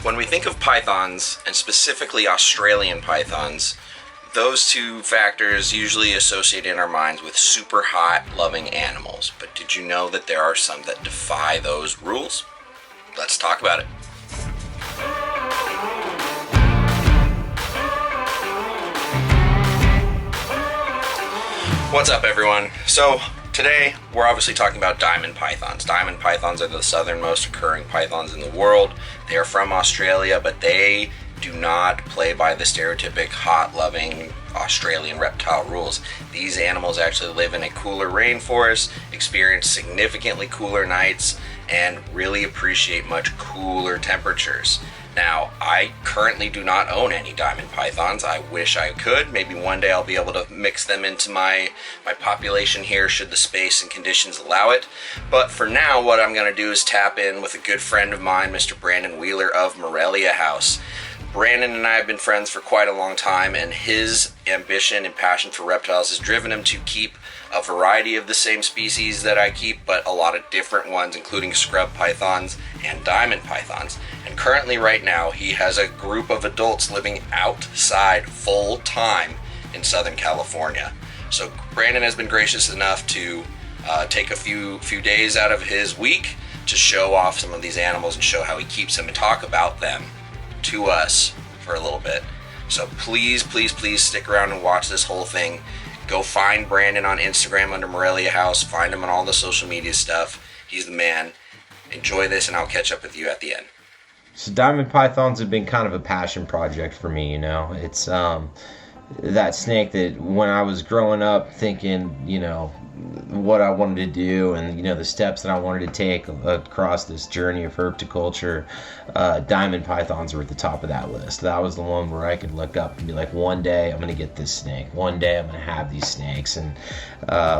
When we think of pythons, and specifically Australian pythons, those two factors usually associate in our minds with super hot, loving animals. But did you know that there are some that defy those rules? Let's talk about it. What's up, everyone? So today we're obviously talking about diamond pythons. Diamond pythons are the southernmost occurring pythons in the world. They are from Australia, but they do not play by the stereotypic hot, loving Australian reptile rules. These animals actually live in a cooler rainforest, experience significantly cooler nights, and really appreciate much cooler temperatures. Now, I currently do not own any diamond pythons. I wish I could. Maybe one day I'll be able to mix them into my population here should the space and conditions allow it. But for now, what I'm going to do is tap in with a good friend of mine, Mr. Brandon Wheeler of Morelia House. Brandon and I have been friends for quite a long time, and his ambition and passion for reptiles has driven him to keep a variety of the same species that I keep, but a lot of different ones, including scrub pythons and diamond pythons. And currently, right now, he has a group of adults living outside full time in Southern California. So Brandon has been gracious enough to take a few days out of his week to show off some of these animals and show how he keeps them and talk about them to us for a little bit. So please stick around and watch this whole thing. Go find Brandon on Instagram under Morelia House. Find him on all the social media stuff. He's the man. Enjoy this, and I'll catch up with you at the end. So diamond pythons have been kind of a passion project for me, you know. It's that snake that when I was growing up thinking, you know, what I wanted to do and, you know, the steps that I wanted to take across this journey of herpetoculture, diamond pythons were at the top of that list. That was the one where I could look up and be like, one day I'm going to get this snake. One day I'm going to have these snakes. And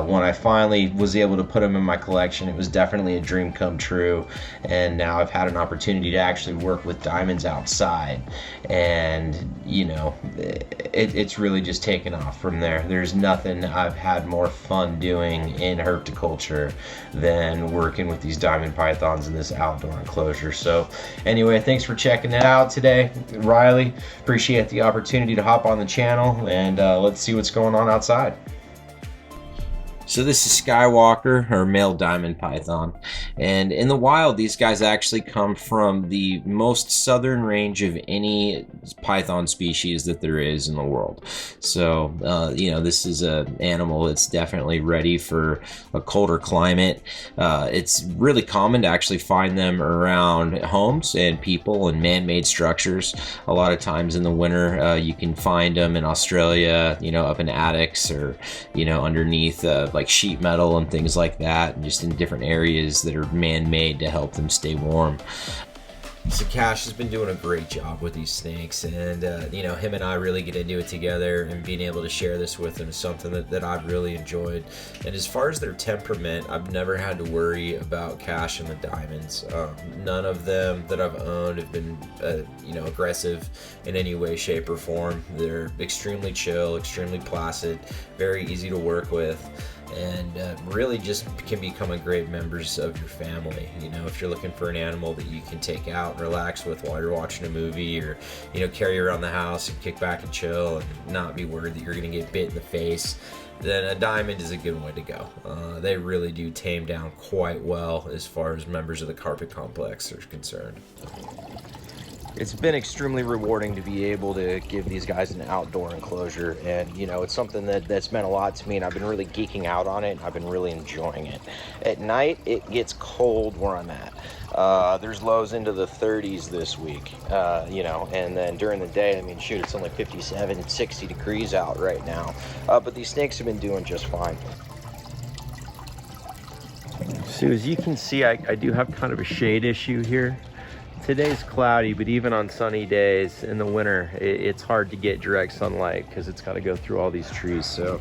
when I finally was able to put them in my collection, it was definitely a dream come true. And now I've had an opportunity to actually work with diamonds outside. And, you know, it's really just taken off from there. There's nothing I've had more fun doing in herpetoculture than working with these diamond pythons in this outdoor enclosure. So anyway, thanks for checking it out today, Riley. Appreciate the opportunity to hop on the channel, and let's see what's going on outside. So this is Skywalker, or male diamond python, and in the wild these guys actually come from the most southern range of any python species that there is in the world. So you know, this is an animal that's definitely ready for a colder climate. It's really common to actually find them around homes and people and man-made structures. A lot of times in the winter you can find them in Australia, you know, up in attics or, you know, underneath like sheet metal and things like that, and just in different areas that are man-made to help them stay warm. So Cash has been doing a great job with these snakes, and you know, him and I really get into it together, and being able to share this with him is something that I've really enjoyed. And as far as their temperament, I've never had to worry about Cash and the diamonds. None of them that I've owned have been you know, aggressive in any way, shape, or form. They're extremely chill, extremely placid, very easy to work with, and really just can become a great members of your family. You know, if you're looking for an animal that you can take out and relax with while you're watching a movie, or, you know, carry around the house and kick back and chill and not be worried that you're gonna get bit in the face, then a diamond is a good way to go. They really do tame down quite well as far as members of the carpet complex are concerned. It's been extremely rewarding to be able to give these guys an outdoor enclosure, and you know, it's something that's meant a lot to me, and I've been really geeking out on it, and I've been really enjoying it. At night it gets cold where I'm at. There's lows into the 30s this week, you know, and then during the day, I mean, shoot, it's only 57, 60 degrees out right now, but these snakes have been doing just fine. So as you can see, I do have kind of a shade issue here. Today's cloudy, but even on sunny days in the winter, it's hard to get direct sunlight because it's got to go through all these trees. So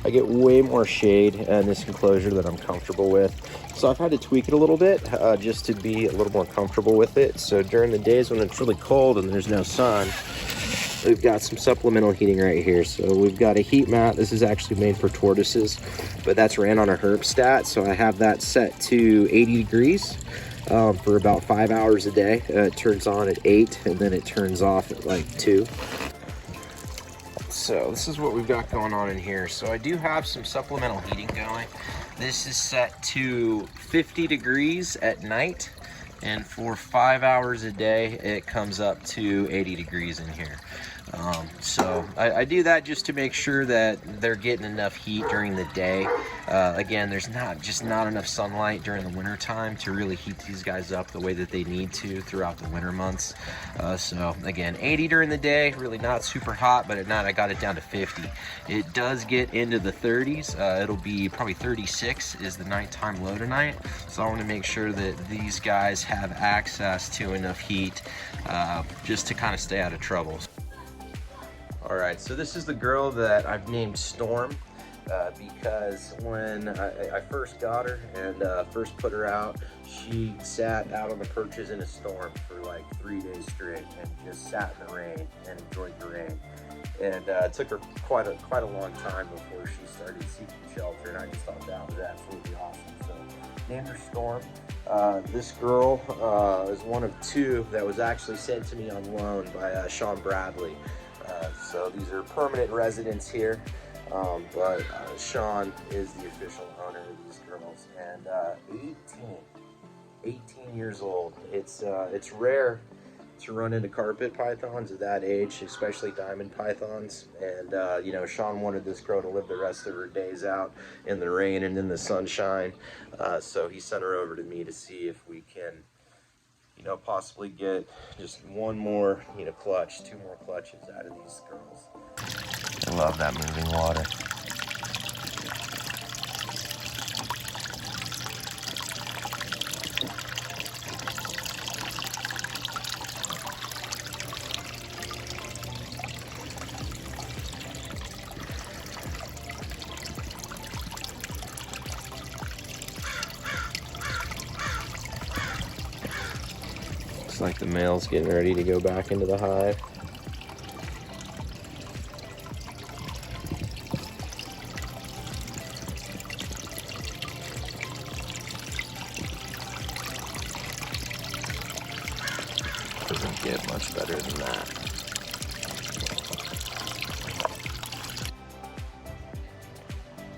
I get way more shade in this enclosure that I'm comfortable with. So I've had to tweak it a little bit just to be a little more comfortable with it. So during the days when it's really cold and there's no sun, we've got some supplemental heating right here. So we've got a heat mat. This is actually made for tortoises, but that's ran on a herp stat. So I have that set to 80 degrees. for about 5 hours a day. It turns on at 8 and then it turns off at like 2. So this is what we've got going on in here. So I do have some supplemental heating going. This is set to 50 degrees at night, and for 5 hours a day it comes up to 80 degrees in here. So I do that just to make sure that they're getting enough heat during the day. Again, there's not enough sunlight during the winter time to really heat these guys up the way that they need to throughout the winter months. So again, 80 during the day, really not super hot, but at night I got it down to 50. It does get into the 30s. It'll be probably 36 is the nighttime low tonight. So I want to make sure that these guys have access to enough heat just to kind of stay out of trouble. Alright, so this is the girl that I've named Storm because when I first got her and first put her out, she sat out on the perches in a storm for like 3 days straight and just sat in the rain and enjoyed the rain. And it took her quite a long time before she started seeking shelter, and I just thought that was absolutely awesome. So named her Storm. This girl is one of 2 that was actually sent to me on loan by Sean Bradley. So these are permanent residents here, but Sean is the official owner of these girls, and 18 years old. It's rare to run into carpet pythons at that age, especially diamond pythons, and you know, Sean wanted this girl to live the rest of her days out in the rain and in the sunshine, so he sent her over to me to see if we can, you know, possibly get just one more, you know, clutch, 2 more clutches out of these girls. I love that moving water. Looks like the male's getting ready to go back into the hive. Doesn't get much better than that.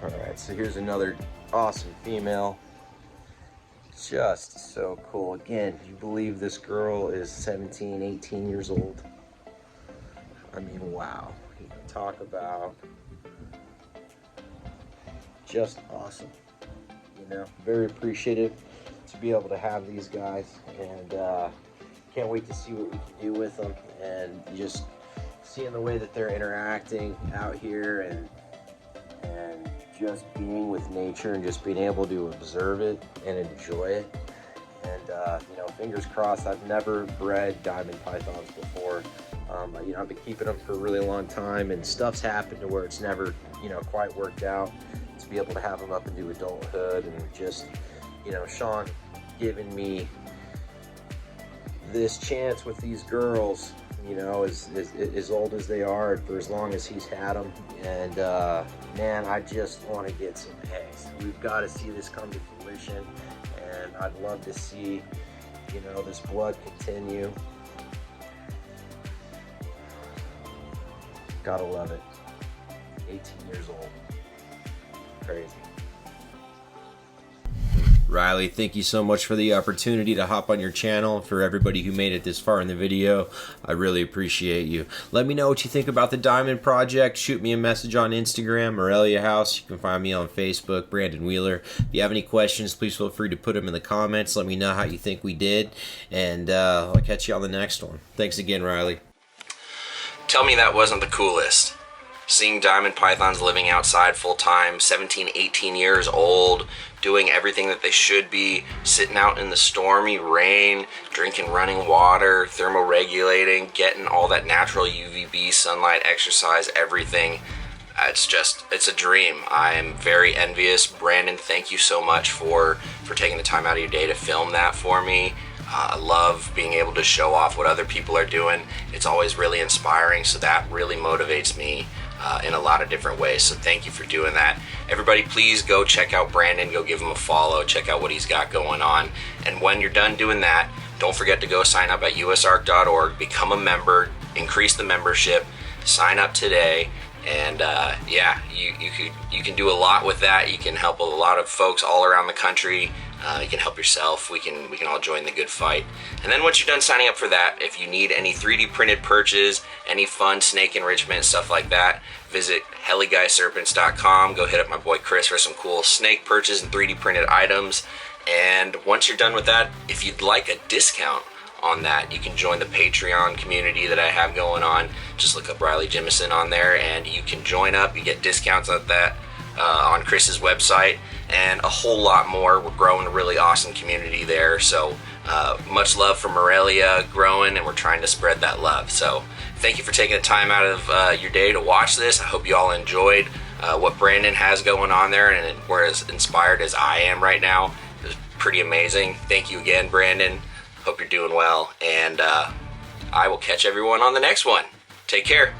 Alright, so here's another awesome female. Just so cool. Again, you believe this girl is 17, 18 years old? I mean, wow. You can talk about just awesome. You know, very appreciative to be able to have these guys, and can't wait to see what we can do with them, and just seeing the way that they're interacting out here, and just being with nature and just being able to observe it and enjoy it. And you know, fingers crossed. I've never bred diamond pythons before. You know, I've been keeping them for a really long time, and stuff's happened to where it's never, you know, quite worked out to be able to have them up into adulthood. And just, you know, Sean giving me this chance with these girls, you know, as old as they are, for as long as he's had them. And man, I just want to get some eggs. We've got to see this come to fruition, and I'd love to see, you know, this blood continue. Gotta love it. 18 years old. Crazy. Riley, thank you so much for the opportunity to hop on your channel. For everybody who made it this far in the video, I really appreciate you. Let me know what you think about the Diamond Project. Shoot me a message on Instagram, Morelia House. You can find me on Facebook, Brandon Wheeler. If you have any questions, please feel free to put them in the comments. Let me know how you think we did, and I'll catch you on the next one. Thanks again, Riley. Tell me that wasn't the coolest. Seeing diamond pythons living outside full time, 17, 18 years old, doing everything that they should be, sitting out in the stormy rain, drinking running water, thermoregulating, getting all that natural UVB sunlight, exercise, everything. It's a dream. I'm very envious. Brandon, thank you so much for taking the time out of your day to film that for me. I love being able to show off what other people are doing. It's always really inspiring, so that really motivates me in a lot of different ways. So thank you for doing that. Everybody, please go check out Brandon. Go give him a follow. Check out what he's got going on. And when you're done doing that, don't forget to go sign up at usark.org. Become a member. Increase the membership. Sign up today. And yeah, you can do a lot with that. You can help a lot of folks all around the country. You can help yourself. We can all join the good fight. And then once you're done signing up for that, if you need any 3D printed perches, any fun snake enrichment, stuff like that, visit heliguyserpents.com. Go hit up my boy Chris for some cool snake perches and 3D printed items. And once you're done with that, if you'd like a discount on that, you can join the Patreon community that I have going on. Just look up Riley Jimison on there and you can join up. You get discounts on that on Chris's website and a whole lot more. We're growing a really awesome community there. So much love for Morelia growing, and we're trying to spread that love. So thank you for taking the time out of your day to watch this. I hope you all enjoyed what Brandon has going on there, and we're as inspired as I am right now. It was pretty amazing. Thank you again, Brandon. Hope you're doing well, and I will catch everyone on the next one. Take care.